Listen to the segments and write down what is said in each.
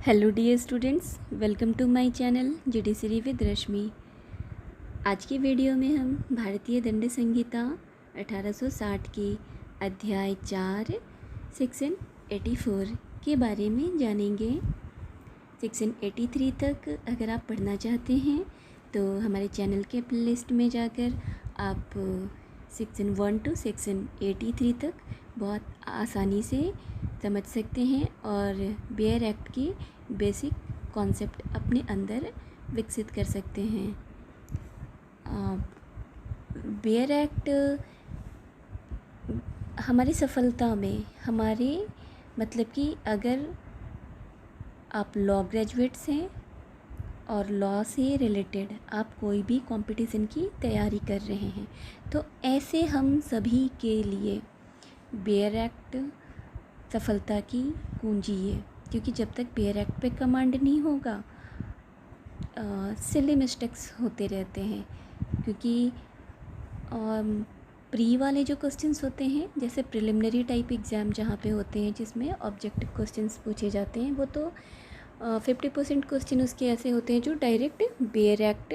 Hello dear students, welcome to my channel judiciary with Rashmi. आज की video में हम भारतीय दंड संहिता 1860 के अध्याय 4 सेक्शन 84 के बारे में जानेंगे। सेक्शन 83 तक अगर आप पढ़ना चाहते हैं तो हमारे चैनल के प्लेलिस्ट में जाकर आप सेक्शन 1 टू सेक्शन 83 तक बहुत आसानी से समझ सकते हैं और बेयर एक्ट की बेसिक कॉन्सेप्ट अपने अंदर विकसित कर सकते हैं। बेयर एक्ट हमारी सफलता में हमारे मतलब कि अगर आप लॉ ग्रेजुएट्स हैं और लॉ से रिलेटेड आप कोई भी कंपटीशन की तैयारी कर रहे हैं तो ऐसे हम सभी के लिए बेयर एक्ट सफलता की कुंजी है, क्योंकि जब तक बेयर एक्ट पे कमांड नहीं होगा सिली मिस्टेक्स होते रहते हैं। क्योंकि प्री वाले जो क्वेश्चंस होते हैं जैसे प्रिलिमिनरी टाइप एग्ज़ाम जहाँ पे होते हैं जिसमें ऑब्जेक्टिव क्वेश्चंस पूछे जाते हैं वो तो 50% क्वेश्चन उसके ऐसे होते हैं जो direct bare act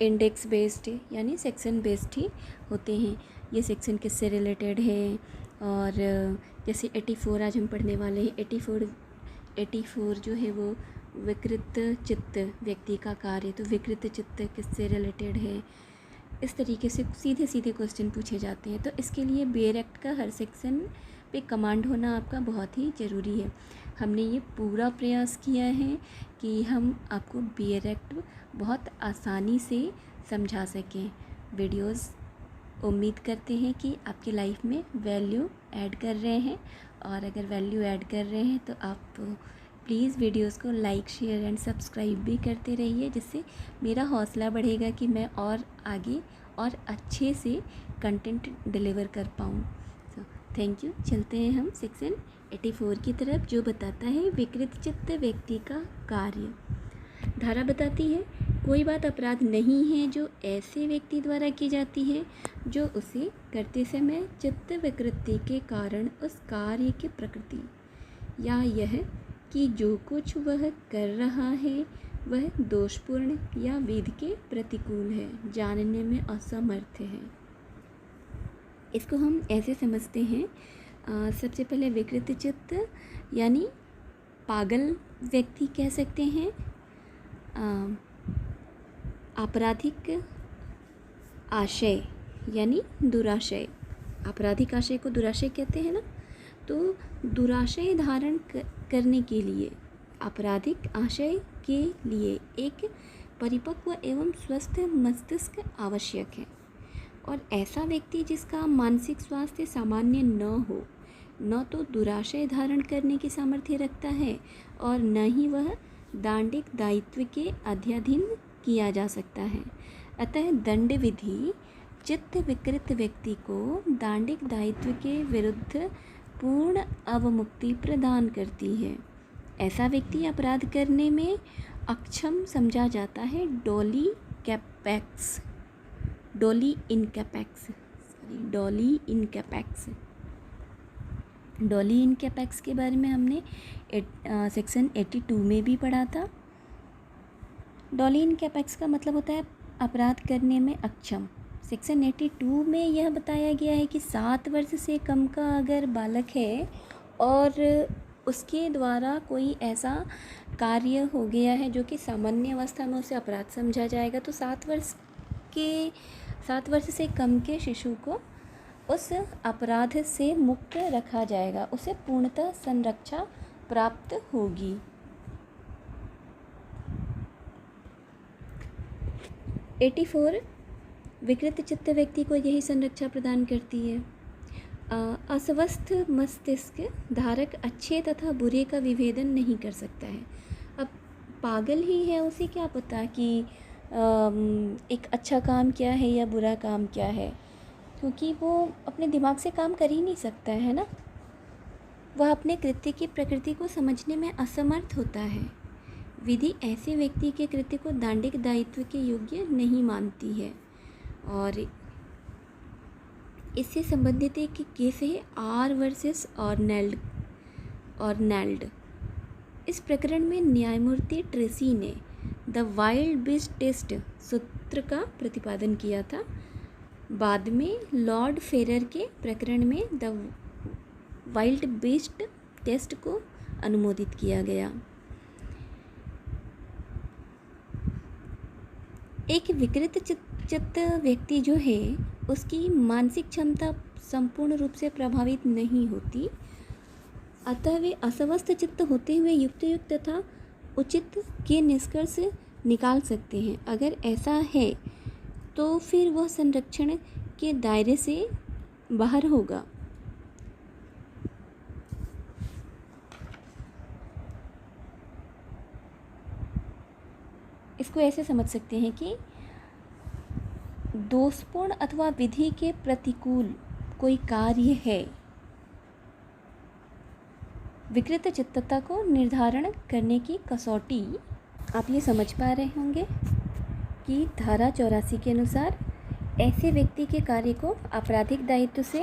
index based यानी सेक्शन बेस्ड ही होते हैं। ये सेक्शन किससे रिलेटेड है और जैसे 84 आज हम पढ़ने वाले हैं। 84 जो है वो विकृत चित्त व्यक्ति का कार्य, तो विकृत चित्त किससे रिलेटेड है, इस तरीके से सीधे सीधे क्वेश्चन पूछे जाते हैं। तो इसके लिए बेयर एक्ट का हर सेक्शन पे कमांड होना आपका बहुत ही ज़रूरी है। हमने ये पूरा प्रयास किया है कि हम आपको बेयर एक्ट बहुत आसानी से समझा सकें। वीडियोस उम्मीद करते हैं कि आपकी लाइफ में वैल्यू ऐड कर रहे हैं, और अगर वैल्यू ऐड कर रहे हैं तो आप प्लीज़ वीडियोस को लाइक शेयर एंड सब्सक्राइब भी करते रहिए, जिससे मेरा हौसला बढ़ेगा कि मैं और आगे और अच्छे से कंटेंट डिलीवर कर पाऊँ। So thank you. चलते हैं हम सेक्शन 84 की तरफ, जो बताता है विकृत चित्त व्यक्ति का कार्य। धारा बताती है कोई बात अपराध नहीं है जो ऐसे व्यक्ति द्वारा की जाती है जो उसे करते समय चित्त विकृति के कारण उस कार्य की प्रकृति या यह कि जो कुछ वह कर रहा है वह दोषपूर्ण या वेद के प्रतिकूल है, जानने में असमर्थ है। इसको हम ऐसे समझते हैं, सबसे पहले विकृत चित्त यानी पागल व्यक्ति कह सकते हैं। आपराधिक आशय यानी दुराशय, आपराधिक आशय को दुराशय कहते हैं ना, तो दुराशय धारण करने के लिए आपराधिक आशय के लिए एक परिपक्व एवं स्वस्थ मस्तिष्क आवश्यक है। और ऐसा व्यक्ति जिसका मानसिक स्वास्थ्य सामान्य न हो, न तो दुराशय धारण करने की सामर्थ्य रखता है और न ही वह दांडिक दायित्व के अध्याधीन किया जा सकता है। अतः दंड विधि चित्त विकृत व्यक्ति को दांडिक दायित्व के विरुद्ध पूर्ण अवमुक्ति प्रदान करती है। ऐसा व्यक्ति अपराध करने में अक्षम समझा जाता है। डॉली इनकैपेक्स के बारे में हमने सेक्शन 82 में भी पढ़ा था। डॉली इनकैपेक्स का मतलब होता है अपराध करने में अक्षम। सेक्शन 82 में यह बताया गया है कि 7 वर्ष से कम का अगर बालक है और उसके द्वारा कोई ऐसा कार्य हो गया है जो कि सामान्य अवस्था में उसे अपराध समझा जाएगा, तो 7 वर्ष से कम के शिशु को उस अपराध से मुक्त रखा जाएगा, उसे पूर्णतः संरक्षा प्राप्त होगी। विकृत चित्त व्यक्ति को यही संरक्षा प्रदान करती है। अस्वस्थ मस्तिष्क धारक अच्छे तथा बुरे का विभेदन नहीं कर सकता है। अब पागल ही है, उसे क्या पता कि एक अच्छा काम क्या है या बुरा काम क्या है, क्योंकि वो अपने दिमाग से काम कर ही नहीं सकता है ना। वह अपने कृत्य की प्रकृति को समझने में असमर्थ होता है। विधि ऐसे व्यक्ति के कृत्य को दांडिक दायित्व के योग्य नहीं मानती है। और इससे संबंधित एक केस है आर वर्सेस ऑर्नेल्ड। इस प्रकरण में न्यायमूर्ति ट्रेसी ने द वाइल्ड बीस्ट टेस्ट सूत्र का प्रतिपादन किया था। बाद में लॉर्ड फेरर के प्रकरण में द वाइल्ड बीस्ट टेस्ट को अनुमोदित किया गया। एक विकृत चित्त व्यक्ति जो है उसकी मानसिक क्षमता संपूर्ण रूप से प्रभावित नहीं होती, अतः वे अस्वस्थ चित्त होते हुए युक्त तथा उचित के निष्कर्ष निकाल सकते हैं। अगर ऐसा है तो फिर वह संरक्षण के दायरे से बाहर होगा। इसको ऐसे समझ सकते हैं कि दोषपूर्ण अथवा विधि के प्रतिकूल कोई कार्य है, विकृत चित्तता को निर्धारण करने की कसौटी आप ये समझ पा रहे होंगे कि धारा 84 के अनुसार ऐसे व्यक्ति के कार्य को आपराधिक दायित्व से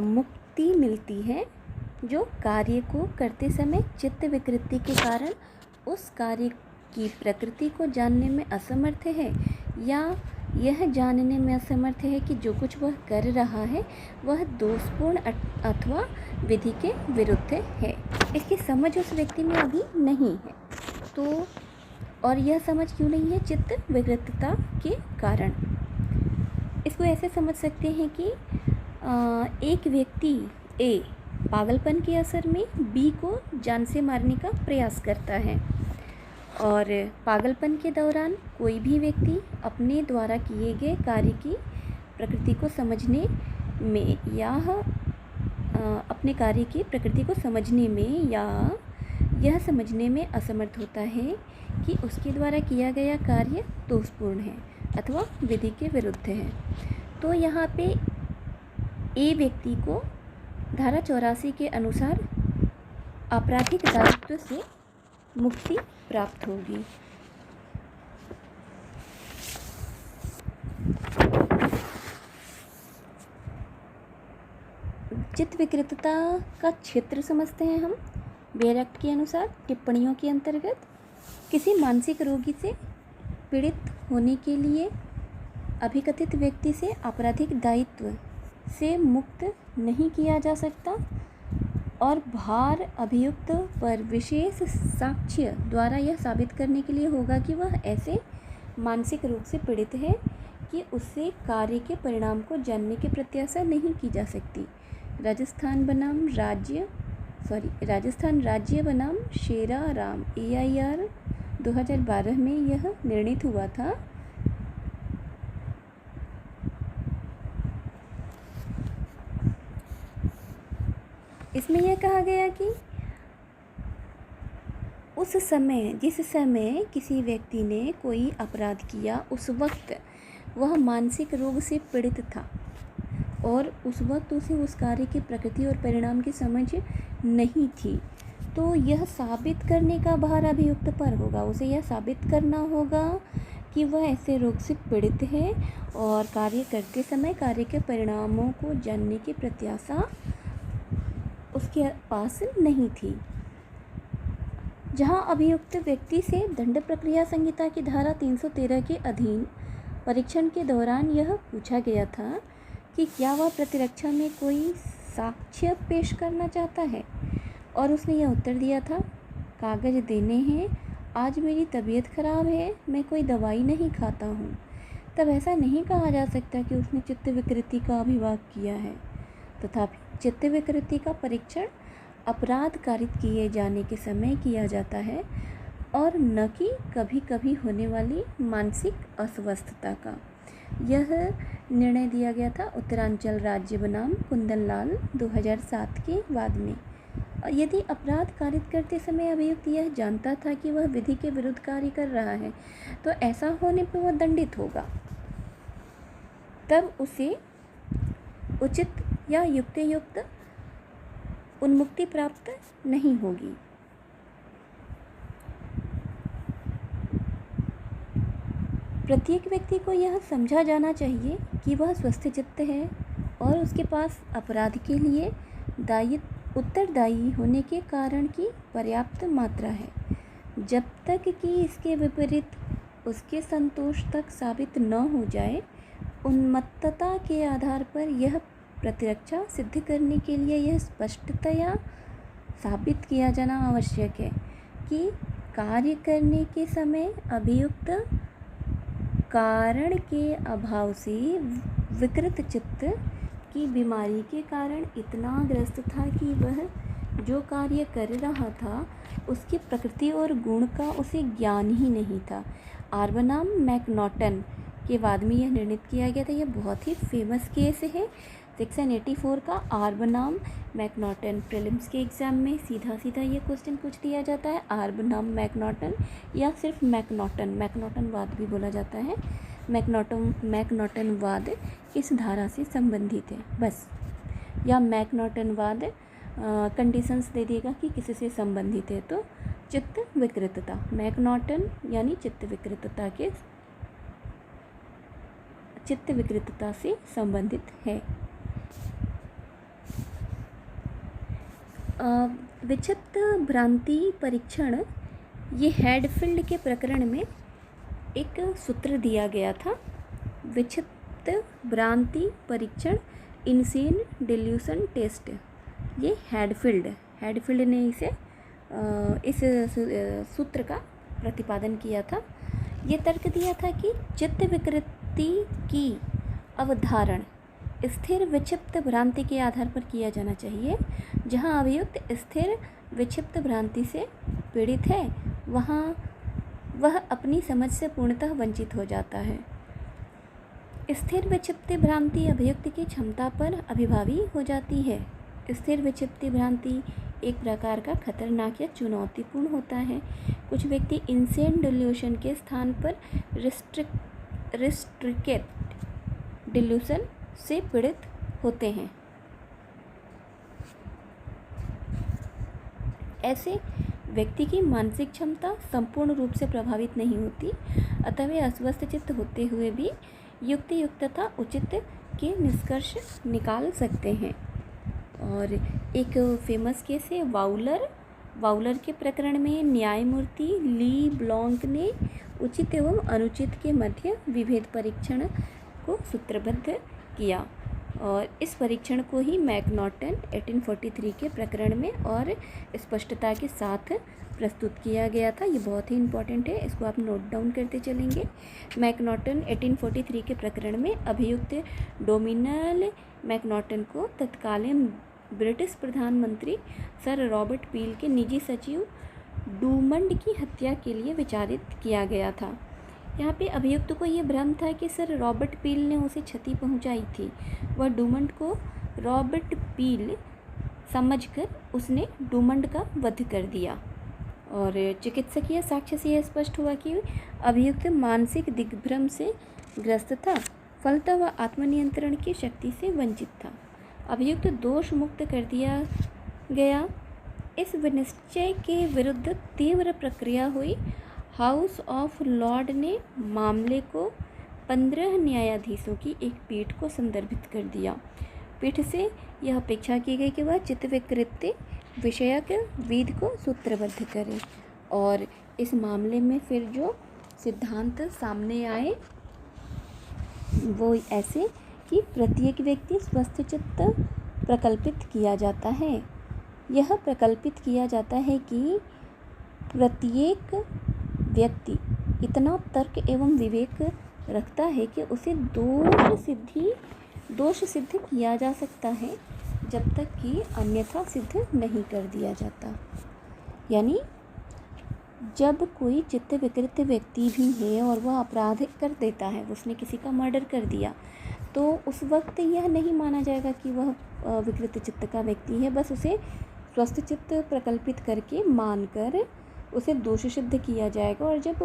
मुक्ति मिलती है जो कार्य को करते समय चित्त विकृति के कारण उस कार्य की प्रकृति को जानने में असमर्थ है या यह जानने में असमर्थ है कि जो कुछ वह कर रहा है वह दोषपूर्ण अथवा विधि के विरुद्ध है। इसकी समझ उस व्यक्ति में अभी नहीं है। तो और यह समझ क्यों नहीं है? चित्त विकृतता के कारण। इसको ऐसे समझ सकते हैं कि एक व्यक्ति ए पागलपन के असर में बी को जान से मारने का प्रयास करता है और पागलपन के दौरान कोई भी व्यक्ति अपने द्वारा किए गए कार्य की प्रकृति को समझने में या अपने कार्य की प्रकृति को समझने में या यह समझने में असमर्थ होता है कि उसके द्वारा किया गया कार्य दोषपूर्ण है अथवा विधि के विरुद्ध है। तो यहाँ पे ए व्यक्ति को धारा 84 के अनुसार आपराधिक दायित्व से मुक्ति प्राप्त होगी। चित्त विकृतता का क्षेत्र समझते हैं हम बेयर एक्ट के अनुसार टिप्पणियों के अंतर्गत। किसी मानसिक रोगी से पीड़ित होने के लिए अभिकथित व्यक्ति से आपराधिक दायित्व से मुक्त नहीं किया जा सकता और भार अभियुक्त पर विशेष साक्ष्य द्वारा यह साबित करने के लिए होगा कि वह ऐसे मानसिक रोग से पीड़ित है कि उससे कार्य के परिणाम को जानने की प्रत्याशा नहीं की जा सकती। राजस्थान राज्य बनाम शेरा राम AIR 2012 में यह निर्णित हुआ था। इसमें यह कहा गया कि उस समय जिस समय किसी व्यक्ति ने कोई अपराध किया उस वक्त वह मानसिक रोग से पीड़ित था और उस वक्त उसे उस कार्य की प्रकृति और परिणाम की समझ नहीं थी, तो यह साबित करने का भार अभियुक्त पर होगा। उसे यह साबित करना होगा कि वह ऐसे रोग से पीड़ित है और कार्य करते समय कार्य के परिणामों को जानने की प्रत्याशा उसके पास नहीं थी। जहां अभियुक्त व्यक्ति से दंड प्रक्रिया संहिता की धारा 313 के अधीन परीक्षण के दौरान यह पूछा गया था कि क्या वह प्रतिरक्षा में कोई साक्ष्य पेश करना चाहता है और उसने यह उत्तर दिया था, कागज़ देने हैं, आज मेरी तबीयत ख़राब है, मैं कोई दवाई नहीं खाता हूँ। तब ऐसा नहीं कहा जा सकता कि उसने चित्त विकृति का अभिवाद किया है। तथापि चित्त विकृति का परीक्षण अपराध कारित किए जाने के समय किया जाता है और न कि कभी कभी होने वाली मानसिक अस्वस्थता का। यह निर्णय दिया गया था उत्तरांचल राज्य बनाम कुंदनलाल 2007 के बाद में। यदि अपराध कारित करते समय अभियुक्त यह जानता था कि वह विधि के विरुद्ध कार्य कर रहा है तो ऐसा होने पर वह दंडित होगा, तब उसे उचित या युक्तियुक्त उन्मुक्ति प्राप्त नहीं होगी। प्रत्येक व्यक्ति को यह समझा जाना चाहिए कि वह स्वस्थ चित्त है और उसके पास अपराध के लिए उत्तरदायी होने के कारण की पर्याप्त मात्रा है, जब तक कि इसके विपरीत उसके संतोष तक साबित न हो जाए। उन्मत्तता के आधार पर यह प्रतिरक्षा सिद्ध करने के लिए यह स्पष्टतया साबित किया जाना आवश्यक है कि कार्य करने के समय अभियुक्त कारण के अभाव से विकृत चित्त की बीमारी के कारण इतना ग्रस्त था कि वह जो कार्य कर रहा था उसकी प्रकृति और गुण का उसे ज्ञान ही नहीं था। आर्बनाम मैकनॉटन के बाद में यह निर्णित किया गया था। यह बहुत ही फेमस केस है सेक्शन 84 का, आर्बनाम मैकनॉटन। प्रीलिम्स के एग्ज़ाम में सीधा सीधा ये क्वेश्चन पूछ दिया जाता है, आर्बनाम मैकनॉटन या सिर्फ मैकनॉटन, मैकनॉटनवाद भी बोला जाता है। मैकनॉटनवाद किस धारा से संबंधित है बस, या मैकनॉटनवाद कंडीशंस दे देगा कि किससे संबंधित है, तो चित्त विकृतता, मैकनॉटन यानी चित्त विकृतता से संबंधित है। विक्षिप्त भ्रांति परीक्षण, ये हेडफील्ड के प्रकरण में एक सूत्र दिया गया था। विक्षिप्त भ्रांति परीक्षण, इनसेन डिल्यूशन टेस्ट, ये हेडफील्ड ने इसे इस सूत्र का प्रतिपादन किया था। ये तर्क दिया था कि चित्त विकृति की अवधारण स्थिर विक्षिप्त भ्रांति के आधार पर किया जाना चाहिए। जहां अभियुक्त स्थिर विक्षिप्त भ्रांति से पीड़ित है वहां वह अपनी समझ से पूर्णतः वंचित हो जाता है। स्थिर विक्षिप्त भ्रांति अभियुक्त की क्षमता पर अभिभावी हो जाती है। स्थिर विक्षिप्त भ्रांति एक प्रकार का खतरनाक या चुनौतीपूर्ण होता है। कुछ व्यक्ति इनसेन डिल्यूशन के स्थान पर रिस्ट्रिक्टेड डिल्यूशन से पीड़ित होते हैं। ऐसे व्यक्ति की मानसिक क्षमता संपूर्ण रूप से प्रभावित नहीं होती, अतः वे अस्वस्थ चित्त होते हुए भी युक्त तथा उचित के निष्कर्ष निकाल सकते हैं। और एक फेमस केस है वाउलर के प्रकरण में न्यायमूर्ति ली ब्लॉन्क ने उचित एवं अनुचित के मध्य विभेद परीक्षण को सूत्रबद्ध किया, और इस परीक्षण को ही मैकनॉटन 1843 के प्रकरण में और स्पष्टता के साथ प्रस्तुत किया गया था। ये बहुत ही इम्पॉर्टेंट है, इसको आप नोट डाउन करते चलेंगे। मैकनॉटन 1843 के प्रकरण में अभियुक्त डोमिनियल मैकनॉटन को तत्कालीन ब्रिटिश प्रधानमंत्री सर रॉबर्ट पील के निजी सचिव डूमंड की हत्या के लिए विचारित किया गया था। यहाँ पे अभियुक्त को ये भ्रम था कि सर रॉबर्ट पील ने उसे क्षति पहुँचाई थी। वह डूमंड को रॉबर्ट पील समझकर उसने डूमंड का वध कर दिया, और चिकित्सकीय साक्ष्य से यह स्पष्ट हुआ कि अभियुक्त मानसिक दिग्भ्रम से ग्रस्त था, फलतः वह आत्मनियंत्रण की शक्ति से वंचित था। अभियुक्त दोष मुक्त कर दिया गया। इस विनिश्चय के विरुद्ध तीव्र प्रक्रिया हुई। हाउस ऑफ लॉर्ड ने मामले को 15 न्यायाधीशों की एक पीठ को संदर्भित कर दिया। पीठ से यह अपेक्षा की गई कि वह चित्त विकृति विषयक विधि को सूत्रबद्ध करें, और इस मामले में फिर जो सिद्धांत सामने आए वो ऐसे कि प्रत्येक व्यक्ति स्वस्थ चित्त प्रकल्पित किया जाता है। यह प्रकल्पित किया जाता है कि प्रत्येक व्यक्ति इतना तर्क एवं विवेक रखता है कि उसे दोष सिद्ध किया जा सकता है जब तक कि अन्यथा सिद्ध नहीं कर दिया जाता। यानी जब कोई चित्त विकृत व्यक्ति भी है और वह अपराध कर देता है, उसने किसी का मर्डर कर दिया, तो उस वक्त यह नहीं माना जाएगा कि वह विकृत चित्त का व्यक्ति है। बस उसे स्वस्थ चित्त प्रकल्पित करके मानकर उसे दोषी सिद्ध किया जाएगा, और जब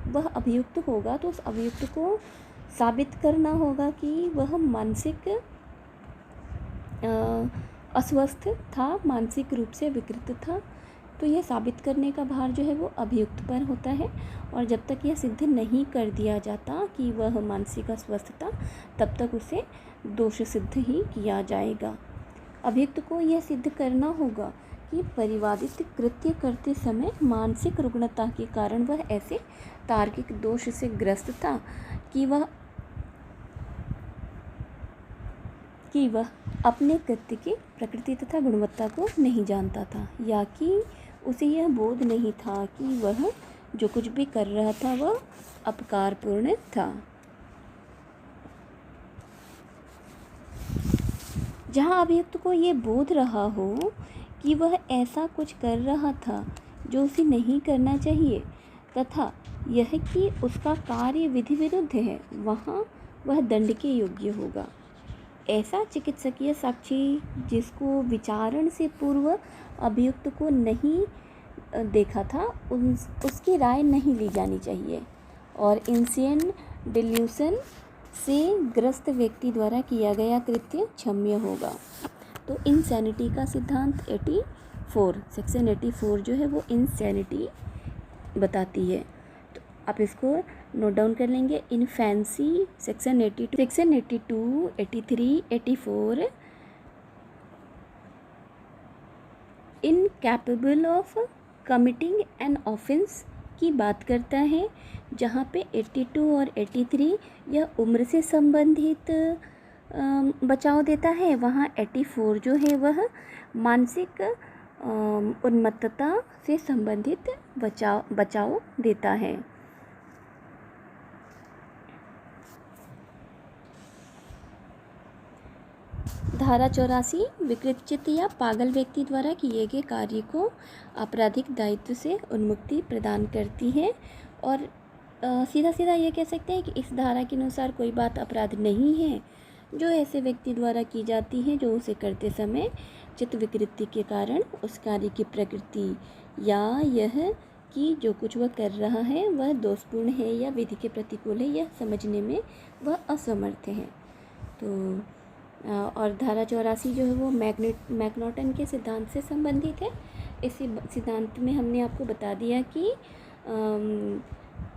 वह अभियुक्त होगा तो उस अभियुक्त को साबित करना होगा कि वह मानसिक अस्वस्थ था, मानसिक रूप से विकृत था। तो यह साबित करने का भार जो है वो अभियुक्त पर होता है, और जब तक यह सिद्ध नहीं कर दिया जाता कि वह मानसिक अस्वस्थ था, तब तक उसे दोष सिद्ध ही किया जाएगा। अभियुक्त को यह सिद्ध करना होगा कि परिवादित कृत्य करते समय मानसिक रुग्णता के कारण वह ऐसे तार्किक दोष से ग्रस्त था कि वह अपने कृत्य की प्रकृति तथा गुणवत्ता को नहीं जानता था, या कि उसे यह बोध नहीं था कि वह जो कुछ भी कर रहा था वह अपकारपूर्ण था। जहाँ अभियुक्त को ये बोध रहा हो कि वह ऐसा कुछ कर रहा था जो उसे नहीं करना चाहिए तथा यह कि उसका कार्य विधि विरुद्ध है, वहाँ वह दंड के योग्य होगा। ऐसा चिकित्सकीय साक्षी जिसको विचारण से पूर्व अभियुक्त को नहीं देखा था, उसकी राय नहीं ली जानी चाहिए और इंसियन डिल्यूशन से ग्रस्त व्यक्ति द्वारा किया गया कृत्य क्षम्य होगा। तो इंसैनिटी का सिद्धांत 84 सेक्शन 84 जो है वो इंसैनिटी बताती है। तो आप इसको नोट डाउन कर लेंगे। Infancy section 82, 83, 84 incapable of committing an offence की बात करता है, जहाँ पे 82 और 83 यह उम्र से संबंधित बचाव देता है। वहाँ 84 जो है वह मानसिक उन्मत्तता से संबंधित बचाव देता है। धारा 84 विकृतचित्त या पागल व्यक्ति द्वारा किए गए कार्य को आपराधिक दायित्व से उन्मुक्ति प्रदान करती है और सीधा सीधा ये कह सकते हैं कि इस धारा के अनुसार कोई बात अपराध नहीं है जो ऐसे व्यक्ति द्वारा की जाती है जो उसे करते समय चित्त विकृति के कारण उस कार्य की प्रकृति या यह कि जो कुछ वह कर रहा है वह दोषपूर्ण है या विधि के प्रतिकूल है, यह समझने में वह असमर्थ है। तो और धारा 84 जो है वो मैकनॉटन के सिद्धांत से संबंधित है। इस सिद्धांत में हमने आपको बता दिया कि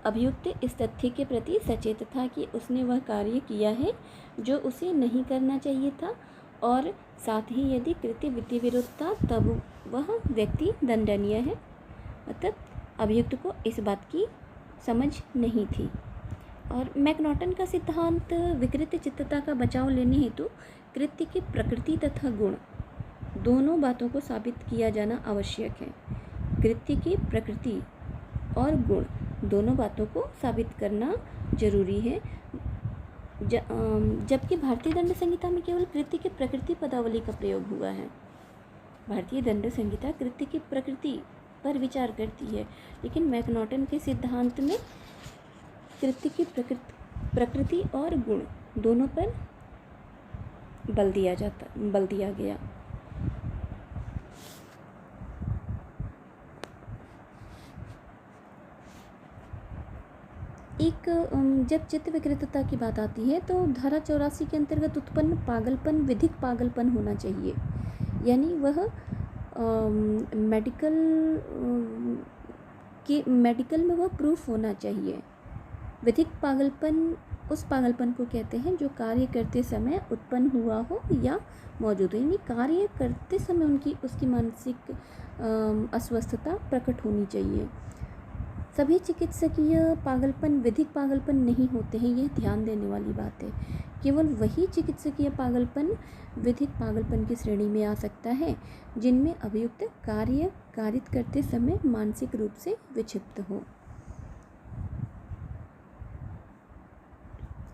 अभियुक्त इस तथ्य के प्रति सचेत था कि उसने वह कार्य किया है जो उसे नहीं करना चाहिए था और साथ ही यदि कृत्य विधि विरुद्ध था तब वह व्यक्ति दंडनीय है। मतलब अभियुक्त को इस बात की समझ नहीं थी। और मैकनॉटन का सिद्धांत विकृत चित्तता का बचाव लेने हेतु कृत्य की प्रकृति तथा गुण दोनों बातों को साबित किया जाना आवश्यक है। कृत्य की प्रकृति और गुण दोनों बातों को साबित करना जरूरी है, जबकि भारतीय दंड संहिता में केवल कृत्य की प्रकृति पदावली का प्रयोग हुआ है। भारतीय दंड संहिता कृत्य की प्रकृति पर विचार करती है, लेकिन मैकनॉटन के सिद्धांत में कृत्य की प्रकृति और गुण दोनों पर बल दिया गया। एक जब चित्त विकृतता की बात आती है तो धारा 84 के अंतर्गत उत्पन्न पागलपन विधिक पागलपन होना चाहिए, यानी वह मेडिकल में वह प्रूफ होना चाहिए। विधिक पागलपन उस पागलपन को कहते हैं जो कार्य करते समय उत्पन्न हुआ हो या मौजूद हो, यानी कार्य करते समय उसकी मानसिक अस्वस्थता प्रकट होनी चाहिए। सभी चिकित्सकीय पागलपन विधिक पागलपन नहीं होते हैं, यह ध्यान देने वाली बात है। केवल वही चिकित्सकीय पागलपन विधिक पागलपन की श्रेणी में आ सकता है जिनमें अभियुक्त कार्य कारित करते समय मानसिक रूप से विक्षिप्त हो।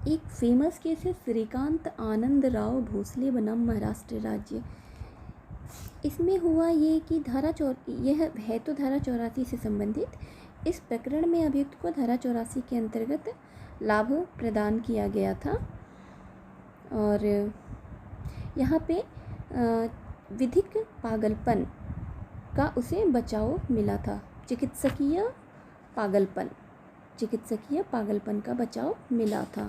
एक फेमस केस है श्रीकांत आनंद राव भोसले बनाम महाराष्ट्र राज्य। इसमें हुआ ये कि यह है तो धारा 84 से संबंधित। इस प्रकरण में अभियुक्त को धारा 84 के अंतर्गत लाभ प्रदान किया गया था और यहाँ पे विधिक पागलपन का उसे बचाव मिला था। चिकित्सकीय पागलपन का बचाव मिला था।